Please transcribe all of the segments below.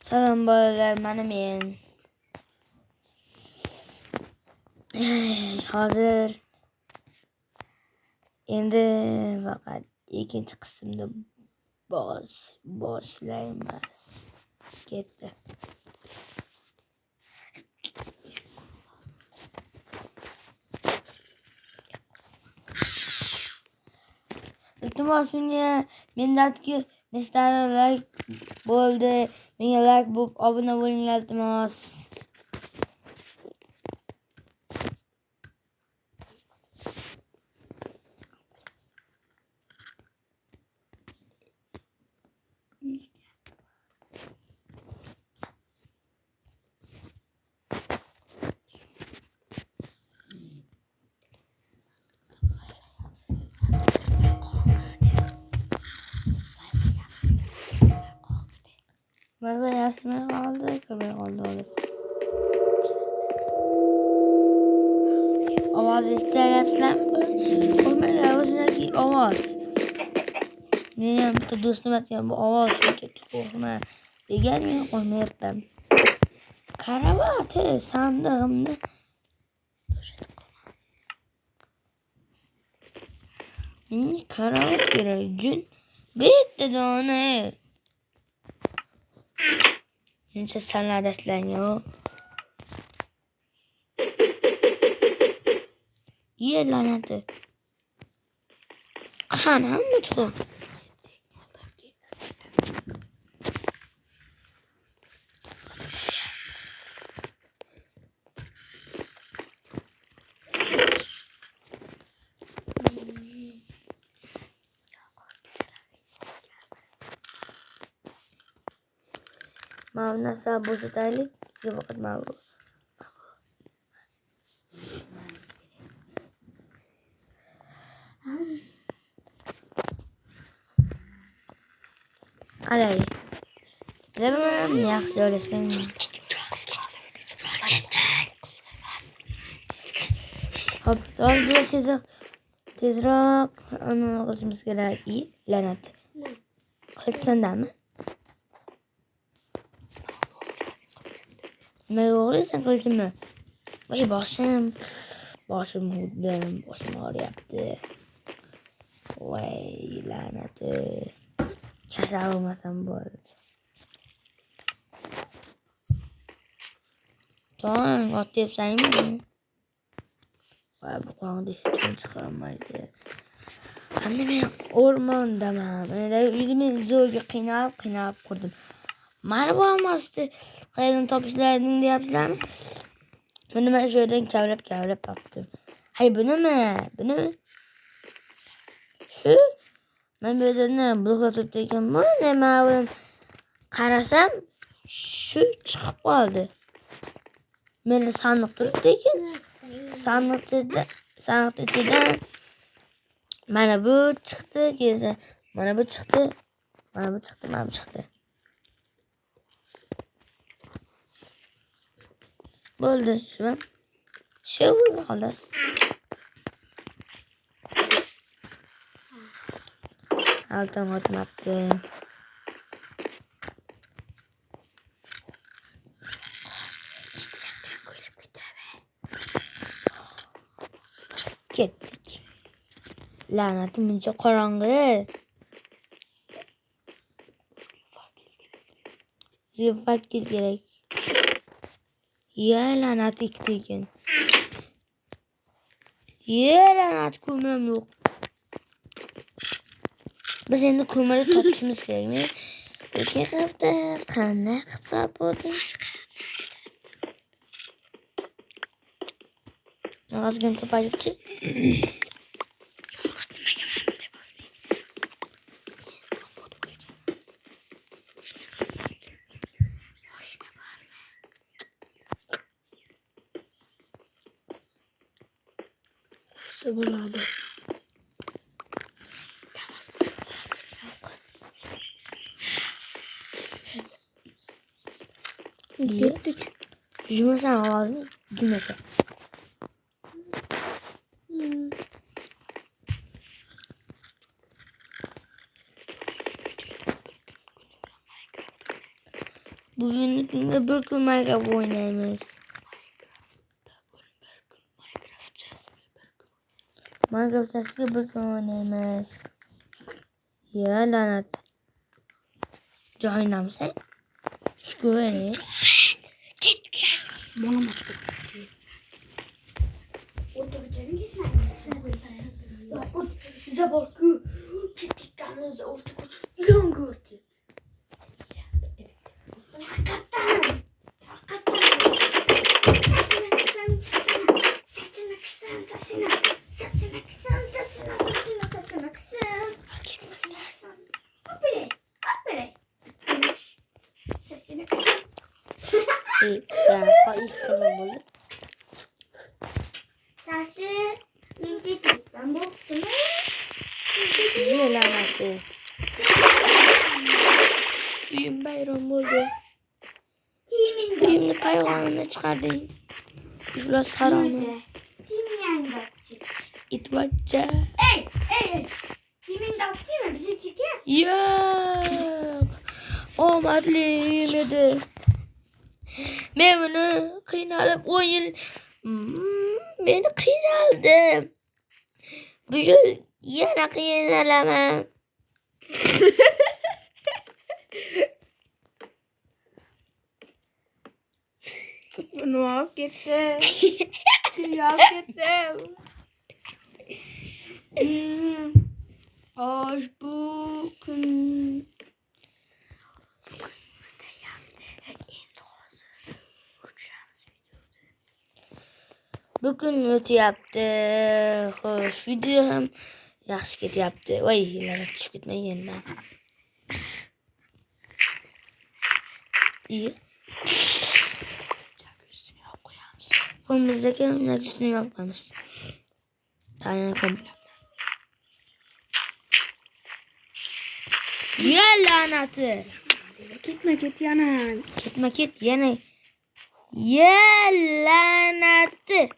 Salom bolalar, mana men. Hozir endi faqat ikkinchi qismda boshlaymiz. Ketdi. Iltimos mendatki nechta like bo'ldi. Menga like bo'lib obuna bo'linglar iltimos. Mana yaxshimi qoldi, kirmay qoldi. Ovoz eshityapsizlarmi? Qo'ymanglar, o'ziniki ovoz. Men ham bitta do'stim aytgan, bu ovoz shunchaki qo'rqma degan, men qo'ymayapman. Karavoti sandig'imni menga karavot kerak, jun bitta dona. Mencha sanadasizlarga. Ye lanati. Qani mutlu. Mavna sabı tutaylik. Bizga faqat mavru. Alay. Nima yaxshi joylashgan. Hop, tezroq uni qilishimiz kerak. Lanat. Qilsandami? Nima o'g'riysan qilishimni? Voy boshim og'riyapti. Voy lanati. Kasal bo'lmasam bo'ldi. Tong otibsanmi? Voy bu qonda hech kim chiqarmaydi. Endi men o'rmondaman. Uyimni zo'rga qiynab qurdim. Mana bu amasdi qayerdan topishlaring deyapsizlarmi? Buni men shu yerdan kavlab topdim. Hay bunimi? Shu men bu yerdan bloklatib ekanman, nima qarasam shu chiqib qoldi. Meni sandiq turibdi ekan. Sandiq ichidan mana bu chiqdi, keyin mana bu chiqdi. Bo'ldi, shu bo'ldi xolos. Altam o'tmabdi. Ketdik. La'natim buncha qorong'i. Zifat kerak. Ya la'nat ikkigan. La'nat ko'mirim yo'q. Biz endi ko'mirni topishimiz kerakmi? Lekin qanday qilib bo'ldi? Ozgina to'paylikchi. Bo'ladi. Ketdik. Jumlasan ovozni, jumlasan. Bugün bir gün Minecraft oynayacağız. Minecraft eski bir gün oynayacağız. Ya lanet. Join sen. Şöyle. Git gel. Bana maç bekliyor. Orada bir tane gitmez. Bize bakıyor. Gittik yalnız orta koç. İlan gördük. Hakikaten. Sesini kısın. Sesini kısın. Hoppire. Sesini kısın. Ya ilk kanal oldu. Sesi minti. Ben bu kısmı. Ya lanet. Büyüm bayram oldu. Büyümlü hayvanını çıkardı. Biraz haramı. Kim yani bakacak? İtbacca. Ey. Kimin davet değil mi? Bizi çeker. Yok. O madli yemedi. Ben bunu kıynalıp 10 yıl beni kıynadım. Bu yıl yana kıynalamam. Bunu hak etti. Hak etti. Hoş bugün. Bugün ötü yaptı. Hoş video hem yaxşı ket yaptı. Vay lanet düşüp gitmeyin yeniden. İyi. Kolumuzdaki emlak üstünü yapmamış. Tane komple. Ya lanatı. Git yana. Git yine. Ya lanatı.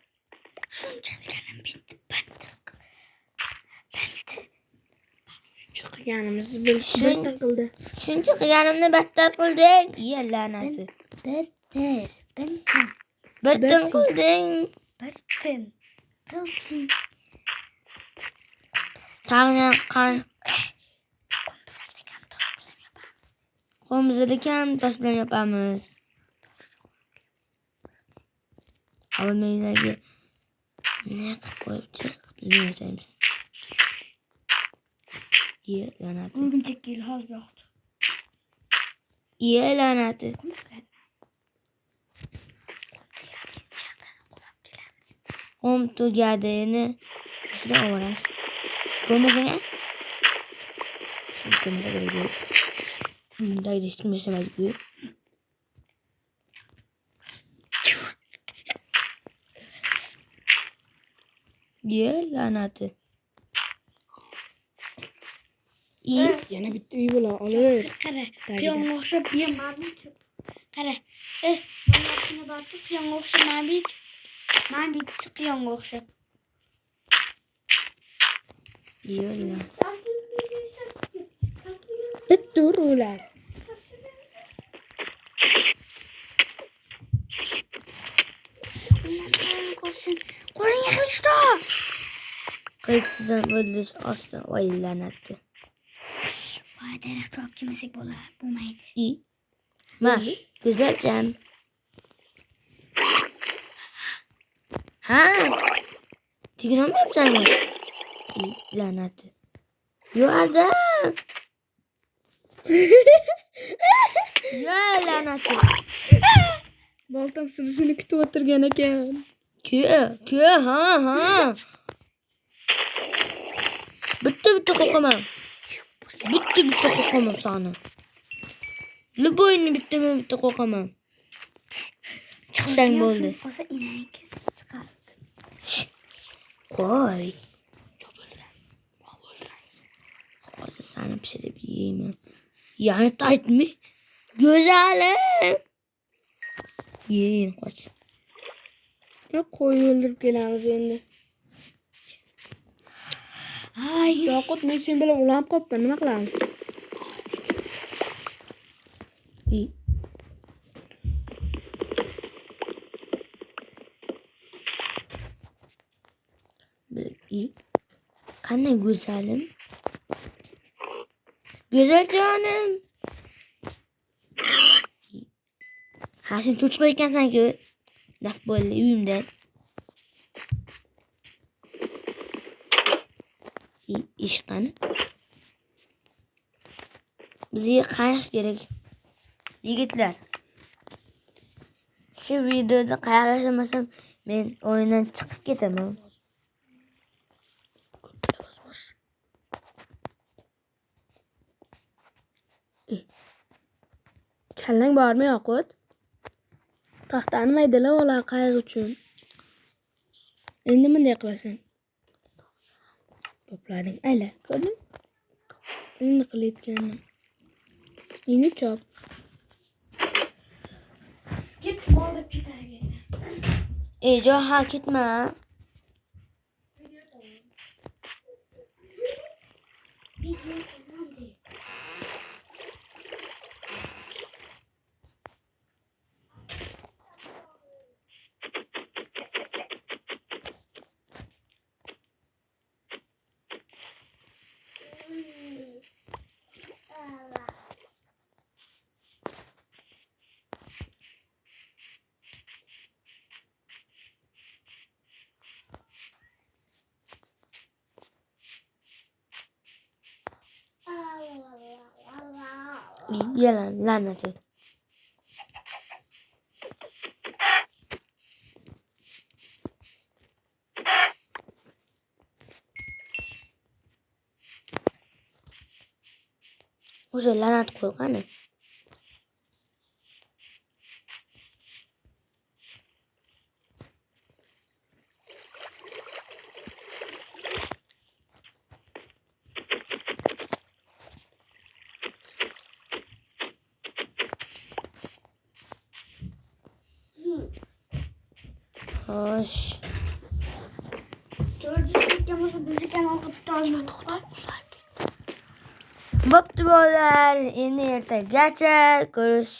Şunca canım bitti. Ben de. Çok yanımız bir takıldı. Şunca yanımda better kıldın. Ya lanatı. Better. Better kıldın. Tane kan. Komşudayken tosplam yapamız. Almayı ne koyup çık bizim yaşayımız. İyi lanatı. Bugün çekil haz yoktu. İyi lanatı. Komtu geldiğini şurada öğren. Komşuna. Şimdi komşuna gerekiyor. Dayı değiştirmesine başlıyor. İyi lanatı. İyi. Yana bitti iyi bula alır. Kare. Piyon okşa bir mabit. Kare. Bana bakıp piyon okşa mabit. Mabit piyon okşa. İyi lan. Betul ular. Korun yaklaştı. Kayıtsızdan öldürüz asla. Vay lanatı. Vay denek top kimsek bola. Bu maydı. İyi. Ma. Güzelcem. Ha. Tigran mı yapsan mı? İyi lanatı. Yuvarda. Ya lanatı. Baltam sırasını kütü oturgan ekan. Kö ha. Bitti kokamam. Bitti kokamam sana. Ne boyunu bitti kokamam. Sen oldu. Olsa ineği kes çıkar. Koy. Koysa sana bir şey de bileyim. Yani tayt mı? Güzelim. Yiyin koç. Ne koyu öldürüp gelemiz endi. Ay. Yakut men sen bilan ulanib qolibman. Nima qilamiz? İyi. İyi. Qanday güzelim. Güzel canım. Ha sen çocuk ekan sanki. Laf bo'ldi uyimda. İş qani? Bizga qayiq kerak. Yigitlar. Şu videoda qayiq yasamasam men oyundan chiqib ketaman. Kallang bormi Yoqut? Taxtani maydalab olar qayiq uchun. Endi bunday qilasan. Toplading. Ayla, ko'rding? Endi qilayotganim. Endi chop. Git, olib ketay. Jon ha ketma. Yalan laneti. O'sha lanat qo'yqani. Xo'sh. Ko'rishlikimizni bizni kanalga to'g'ri Bo'pti bolalar, endi ertagacha ko'rish